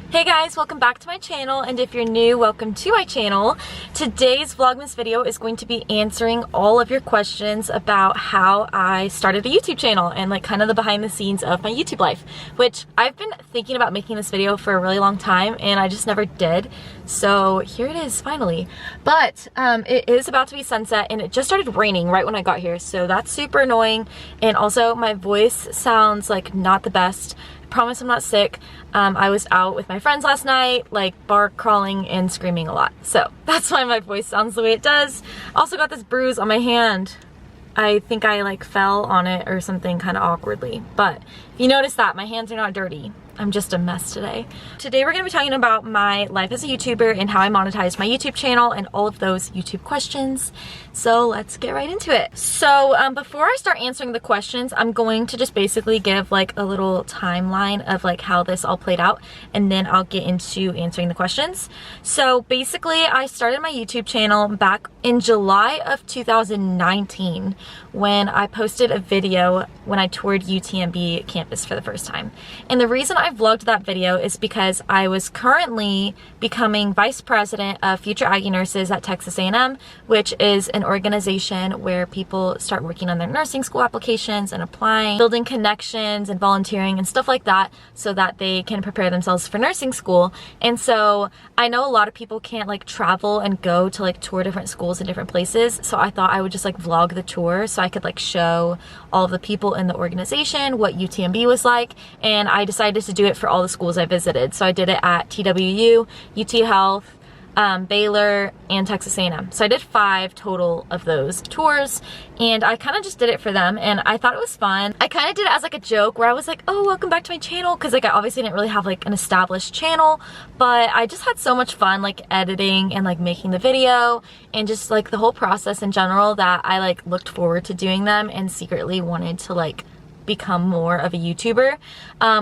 Hey guys, welcome back to my channel, and if you're new, welcome to my channel. Today's Vlogmas video is going to be answering all of your questions about how I started a YouTube channel and like kind of the behind the scenes of my YouTube life, which I've been thinking about making this video for a really long time and I just never did. So here it is finally. But it is about to be sunset and it just started raining right when I got here, so that's super annoying. And also my voice sounds like not the best. Promise I'm not sick. I was out with my friends last night, like bar crawling and screaming a lot. So that's why my voice sounds the way it does. Also got this bruise on my hand. I think I like fell on it or something kind of awkwardly. But if you notice that, my hands are not dirty. I'm just a mess today. Today we're gonna be talking about my life as a YouTuber and how I monetized my YouTube channel and all of those YouTube questions. So let's get right into it. So before I start answering the questions, I'm going to just basically give like a little timeline of like how this all played out, and then I'll get into answering the questions. So basically I started my YouTube channel back in July of 2019 when I posted a video when I toured UTMB campus for the first time. And the reason I vlogged that video is because I was currently becoming vice president of Future Aggie Nurses at Texas A&M, which is an organization where people start working on their nursing school applications and applying, building connections and volunteering and stuff like that so that they can prepare themselves for nursing school. And so I know a lot of people can't like travel and go to like tour different schools in different places, so I thought I would just like vlog the tour so I could like show all of the people in the organization what UTMB was like. And I decided to do it for all the schools I visited. So I did it at TWU, UT Health, Baylor, and Texas A&M. So I did 5 total of those tours, and I kind of just did it for them, and I thought it was fun. I kind of did it as like a joke where I was like, oh, welcome back to my channel, because like I obviously didn't really have like an established channel, but I just had so much fun like editing and like making the video and just like the whole process in general that I like looked forward to doing them and secretly wanted to like become more of a YouTuber.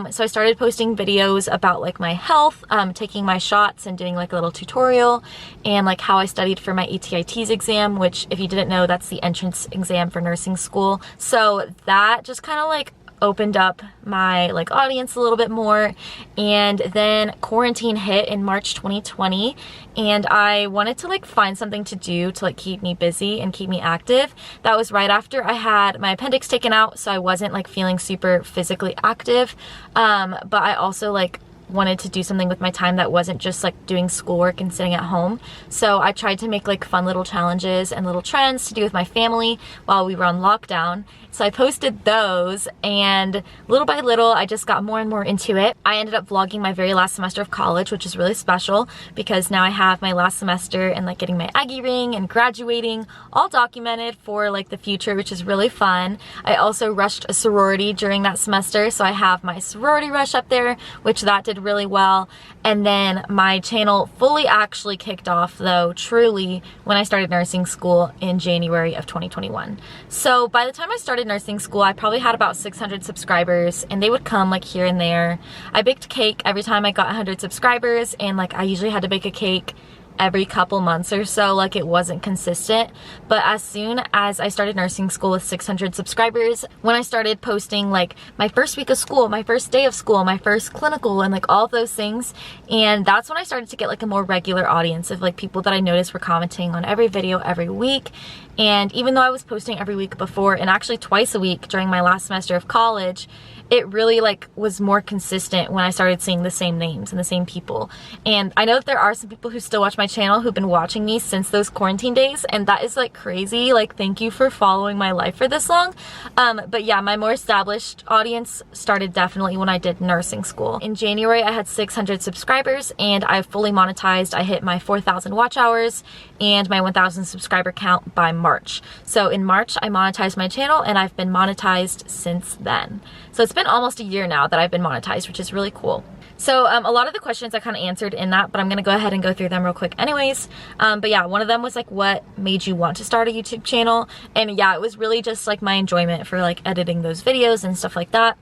So I started posting videos about like my health, taking my shots and doing like a little tutorial, and like how I studied for my ATITs exam, which if you didn't know, that's the entrance exam for nursing school. So that just kind of like opened up my like audience a little bit more. And then quarantine hit in March 2020, and I wanted to like find something to do to like keep me busy and keep me active. That was right after I had my appendix taken out, so I wasn't like feeling super physically active, but I also like wanted to do something with my time that wasn't just like doing schoolwork and sitting at home. So I tried to make like fun little challenges and little trends to do with my family while we were on lockdown. So I posted those, and little by little I just got more and more into it. I ended up vlogging my very last semester of college, which is really special because now I have my last semester and like getting my Aggie ring and graduating all documented for like the future, which is really fun. I also rushed a sorority during that semester, so I have my sorority rush up there, which that did really well. And then my channel fully actually kicked off though, truly, when I started nursing school in January of 2021. So by the time I started nursing school, I probably had about 600 subscribers, and they would come like here and there. I baked cake every time I got 100 subscribers, and like I usually had to bake a cake every couple months or so, like it wasn't consistent. But as soon as I started nursing school with 600 subscribers, when I started posting like my first week of school, my first day of school, my first clinical, and like all of those things, and that's when I started to get like a more regular audience of like people that I noticed were commenting on every video every week. And even though I was posting every week before, and actually twice a week during my last semester of college, it really like was more consistent when I started seeing the same names and the same people. And I know that there are some people who still watch my channel who've been watching me since those quarantine days, and that is like crazy. Like, thank you for following my life for this long. But yeah, my more established audience started definitely when I did nursing school. In January, I had 600 subscribers, and I fully monetized. I hit my 4,000 watch hours and my 1,000 subscriber count by March. So in March, I monetized my channel, and I've been monetized since then. So it's been almost a year now that I've been monetized, which is really cool. So a lot of the questions I kind of answered in that, but I'm going to go ahead and go through them real quick anyways. But yeah, one of them was like, what made you want to start a YouTube channel? And yeah, it was really just like my enjoyment for like editing those videos and stuff like that.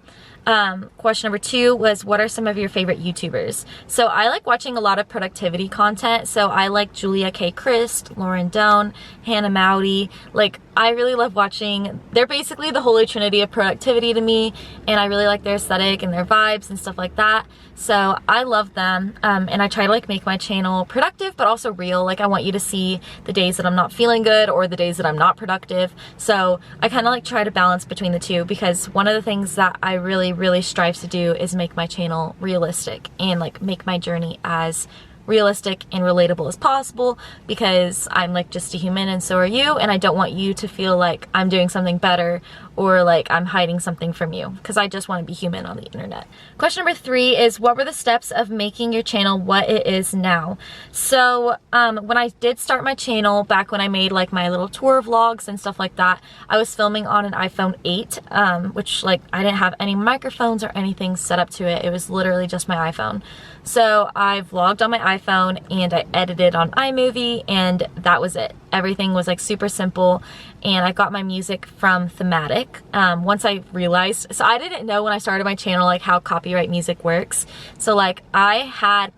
Question number 2 was, what are some of your favorite YouTubers? So I like watching a lot of productivity content. So I like Julia K. Christ, Lauren Doan, Hannah Mowdy. Like, I really love watching, they're basically the holy trinity of productivity to me, and I really like their aesthetic and their vibes and stuff like that. So I love them, and I try to like make my channel productive but also real. Like, I want you to see the days that I'm not feeling good or the days that I'm not productive. So I kind of like try to balance between the two, because one of the things that I really strive to do is make my channel realistic and like make my journey as realistic and relatable as possible, because I'm like just a human and so are you, and I don't want you to feel like I'm doing something better or like I'm hiding something from you, because I just want to be human on the internet. Question number 3 is, what were the steps of making your channel what it is now? So when I did start my channel, back when I made like my little tour vlogs and stuff like that, I was filming on an iPhone 8, which like I didn't have any microphones or anything set up to it. It was literally just my iPhone. So I vlogged on my iPhone and I edited on iMovie, and that was it. Everything was like super simple, and I got my music from Thematic. Once I realized, so I didn't know when I started my channel like how copyright music works. So like I had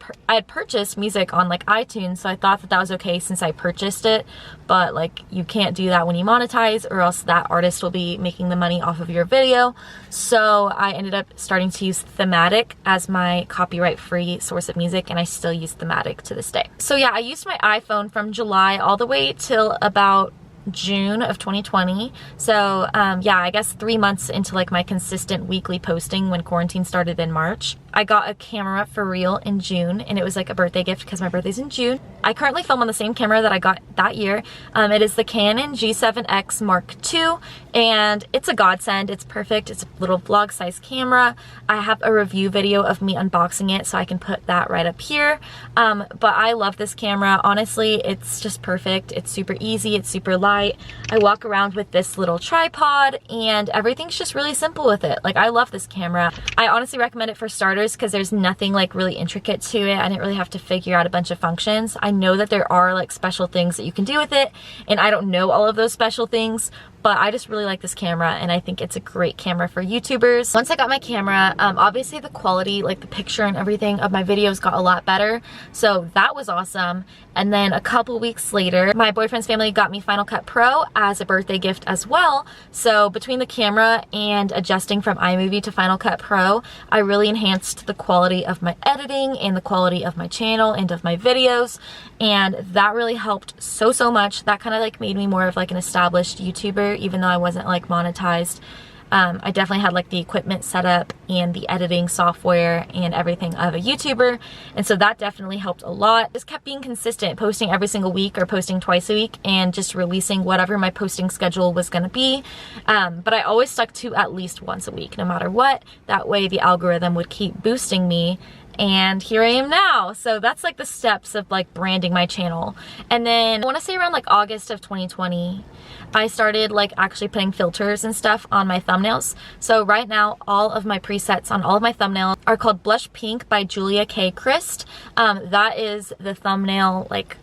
purchased music on like iTunes, so I thought that that was okay since I purchased it, but like you can't do that when you monetize, or else that artist will be making the money off of your video. So I ended up starting to use Thematic as my copyright free source of music, and I still use Thematic to this day. So yeah, I used my iPhone from July all the way till about June of 2020. So yeah, I guess 3 months into like my consistent weekly posting when quarantine started in March. I got a camera for real in June, and it was like a birthday gift because my birthday's in June. I currently film on the same camera that I got that year. It is the Canon G7x Mark II, and it's a godsend. It's perfect. It's a little vlog size camera. I have a review video of me unboxing it, so I can put that right up here. But I love this camera. Honestly, it's just perfect. It's super easy. It's super light. I walk around with this little tripod, and everything's just really simple with it. Like, I love this camera. I honestly recommend it for starters because there's nothing like really intricate to it. I didn't really have to figure out a bunch of functions. I know that there are like special things that you can do with it, and I don't know all of those special things, but I just really like this camera, and I think it's a great camera for YouTubers. Once I got my camera, obviously the quality, like the picture and everything of my videos got a lot better, so that was awesome. And then a couple weeks later, my boyfriend's family got me Final Cut Pro as a birthday gift as well. So between the camera and adjusting from iMovie to Final Cut Pro, I really enhanced the quality of my editing and the quality of my channel and of my videos, and that really helped so much. That kind of like made me more of like an established YouTuber, even though I wasn't like monetized. I definitely had like the equipment set up and the editing software and everything of a YouTuber, and so that definitely helped a lot. Just kept being consistent, posting every single week or posting twice a week, and just releasing whatever my posting schedule was gonna be. But I always stuck to at least once a week, no matter what. That way the algorithm would keep boosting me, and here I am now. So that's like the steps of like branding my channel. And then I want to say around like August of 2020, I started like actually putting filters and stuff on my thumbnails. So right now, all of my presets on all of my thumbnails are called Blush Pink by Julia K. Christ. That is the thumbnail like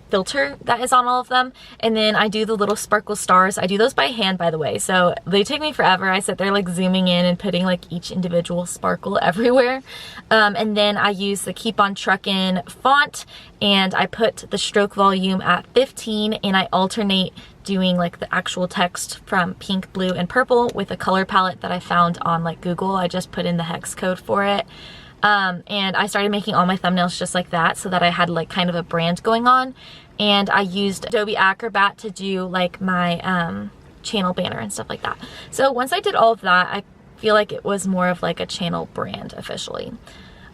filter that is on all of them. And then I do the little sparkle stars. I do those by hand, by the way, so they take me forever. I sit there like zooming in and putting like each individual sparkle everywhere. And then I use the Keep on Truckin' font, and I put the stroke volume at 15, and I alternate doing like the actual text from pink, blue, and purple with a color palette that I found on like Google. I just put in the hex code for it. And I started making all my thumbnails just like that, so that I had like kind of a brand going on. And I used Adobe Acrobat to do like my channel banner and stuff like that. So once I did all of that, I feel like it was more of like a channel brand officially.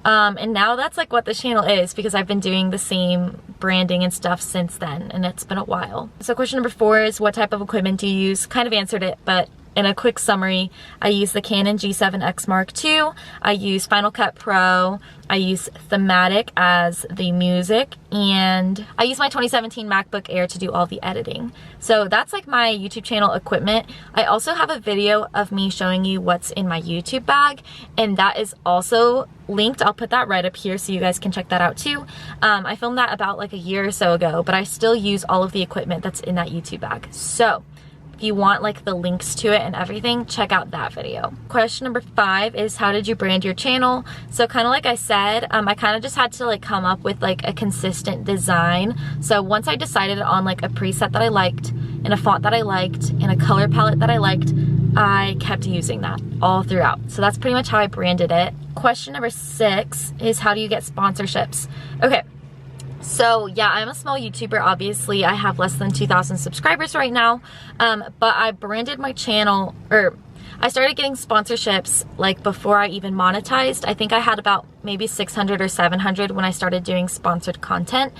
And now that's like what the channel is, because I've been doing the same branding and stuff since then, and it's been a while. So question number 4 is, what type of equipment do you use? Kind of answered it, but in a quick summary, I use the Canon G7x Mark II, I use Final Cut Pro, I use Thematic as the music, and I use my 2017 MacBook Air to do all the editing. So that's like my YouTube channel equipment. I also have a video of me showing you what's in my YouTube bag, and that is also linked. I'll put that right up here so you guys can check that out too. I filmed that about like a year or so ago, but I still use all of the equipment that's in that YouTube bag. So if you want like the links to it and everything, check out that video. Question number 5 is, how did you brand your channel? So kind of like I said, I kind of just had to like come up with like a consistent design. So once I decided on like a preset that I liked and a font that I liked and a color palette that I liked, I kept using that all throughout. So that's pretty much how I branded it. Question number 6 is, how do you get sponsorships? Okay. So yeah, I'm a small YouTuber. Obviously, I have less than 2,000 subscribers right now, but I branded my channel, or I started getting sponsorships like before I even monetized. I think I had about maybe 600 or 700 when I started doing sponsored content.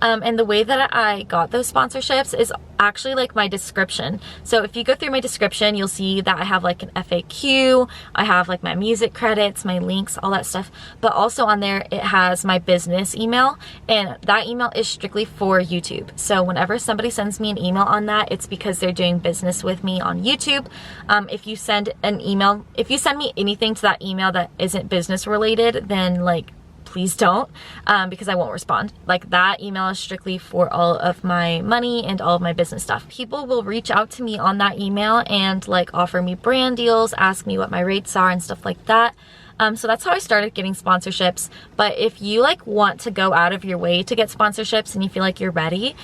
And the way that I got those sponsorships is actually like my description. So if you go through my description, you'll see that I have like an FAQ, I have like my music credits, my links, all that stuff. But also on there, it has my business email, and that email is strictly for YouTube. So whenever somebody sends me an email on that, it's because they're doing business with me on YouTube. If you send an email, if you send me anything to that email that isn't business related, then like, please don't, because I won't respond. Like, that email is strictly for all of my money and all of my business stuff. People will reach out to me on that email and like offer me brand deals, ask me what my rates are and stuff like that. So that's how I started getting sponsorships. But if you like want to go out of your way to get sponsorships and you feel like you're ready,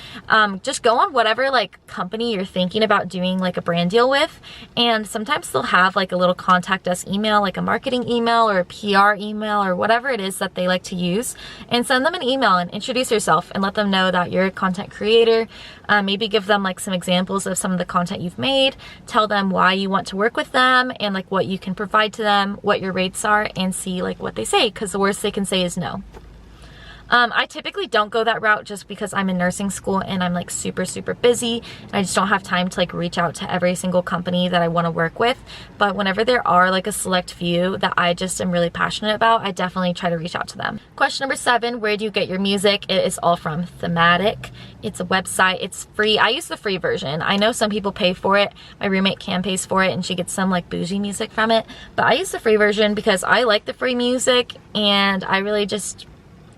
just go on whatever like company you're thinking about doing like a brand deal with. And sometimes they'll have like a little contact us email, like a marketing email or a PR email or whatever it is that they like to use, and send them an email and introduce yourself and let them know that you're a content creator. Maybe give them like some examples of some of the content you've made, tell them why you want to work with them and like what you can provide to them, what your rates are, and see like what they say, because the worst they can say is no. I typically don't go that route just because I'm in nursing school and I'm like super busy, and I just don't have time to like reach out to every single company that I want to work with. But whenever there are like a select few that I just am really passionate about, I definitely try to reach out to them. Question number 7, where do you get your music? It is all from Thematic. It's a website. It's free. I use the free version. I know some people pay for it. My roommate Cam pays for it and she gets some like bougie music from it, but I use the free version because I like the free music and I really just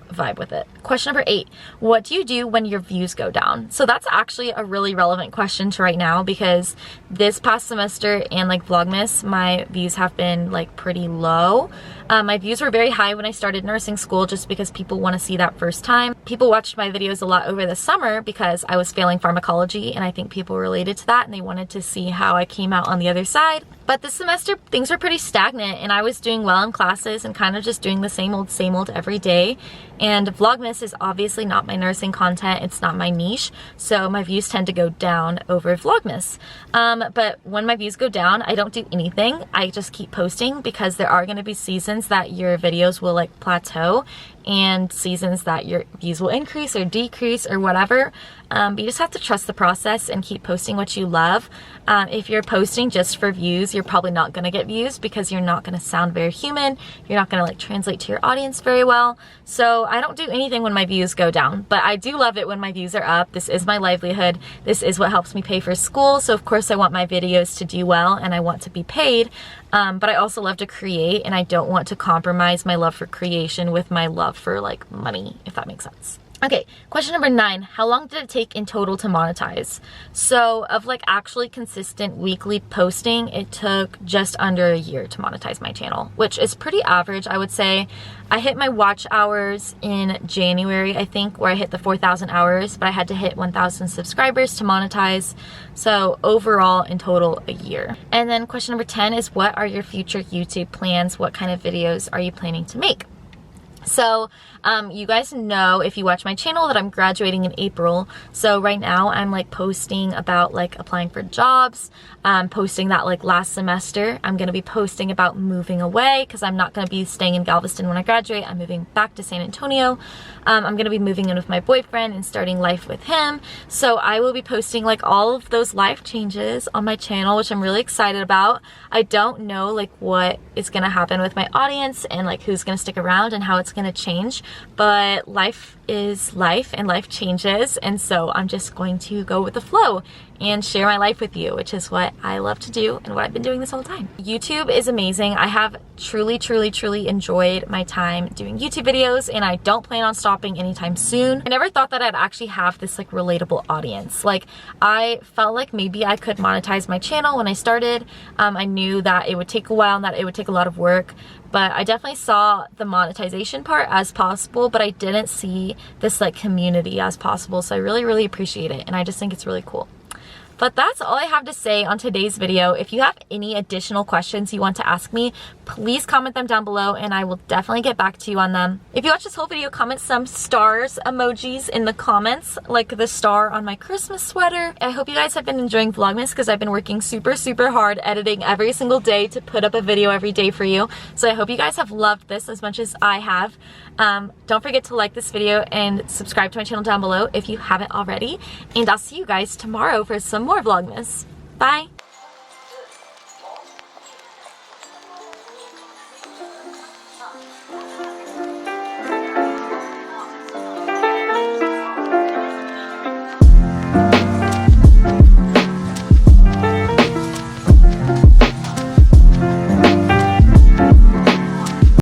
vibe with it. Question number 8, what do you do when your views go down? So that's actually a really relevant question to right now, because this past semester and like Vlogmas, my views have been like pretty low. My views were very high when I started nursing school just because people want to see that first time. People watched my videos a lot over the summer because I was failing pharmacology, and I think people related to that and they wanted to see how I came out on the other side. But this semester things were pretty stagnant and I was doing well in classes and kind of just doing the same old every day. And Vlogmas is obviously not my nursing content, it's not my niche, so my views tend to go down over Vlogmas. But when my views go down, I don't do anything. I just keep posting, because there are going to be seasons that your videos will like plateau and seasons that your views will increase or decrease or whatever. But you just have to trust the process and keep posting what you love. If you're posting just for views, you're probably not going to get views because you're not going to sound very human. You're not going to like translate to your audience very well. So I don't do anything when my views go down, but I do love it when my views are up. This is my livelihood. This is what helps me pay for school. So of course I want my videos to do well and I want to be paid. But I also love to create, and I don't want to compromise my love for creation with my love for like money, if that makes sense. Okay, question number 9, how long did it take in total to monetize? So of like actually consistent weekly posting, it took just under a year to monetize my channel, which is pretty average, I would say. I hit my watch hours in January, I think, where I hit the 4,000 hours, but I had to hit 1,000 subscribers to monetize. So overall, in total, a year. And then question number 10 is, what are your future YouTube plans? What kind of videos are you planning to make? So you guys know, if you watch my channel, that I'm graduating in April. So right now I'm like posting about like applying for jobs, posting that like last semester. I'm going to be posting about moving away because I'm not going to be staying in Galveston when I graduate. I'm moving back to San Antonio. I'm going to be moving in with my boyfriend and starting life with him. So I will be posting like all of those life changes on my channel, which I'm really excited about. I don't know like what is going to happen with my audience and like who's going to stick around and how it's going to change, but life is life and life changes, and so I'm just going to go with the flow and share my life with you, which is what I love to do and what I've been doing this whole time. YouTube is amazing. I have truly enjoyed my time doing YouTube videos, and I don't plan on stopping anytime soon. I never thought that I'd actually have this like relatable audience. Like, I felt like maybe I could monetize my channel when I started. I knew that it would take a while and that it would take a lot of work, but I definitely saw the monetization part as possible, but I didn't see this like community as possible. So I really appreciate it, and I just think it's really cool. But that's all I have to say on today's video. If you have any additional questions you want to ask me, please comment them down below and I will definitely get back to you on them. If you watch this whole video, comment some stars emojis in the comments, like the star on my Christmas sweater. I hope you guys have been enjoying Vlogmas because I've been working super hard editing every single day to put up a video every day for you. So I hope you guys have loved this as much as I have. Don't forget to like this video and subscribe to my channel down below if you haven't already. And I'll see you guys tomorrow for some more Vlogmas. Bye!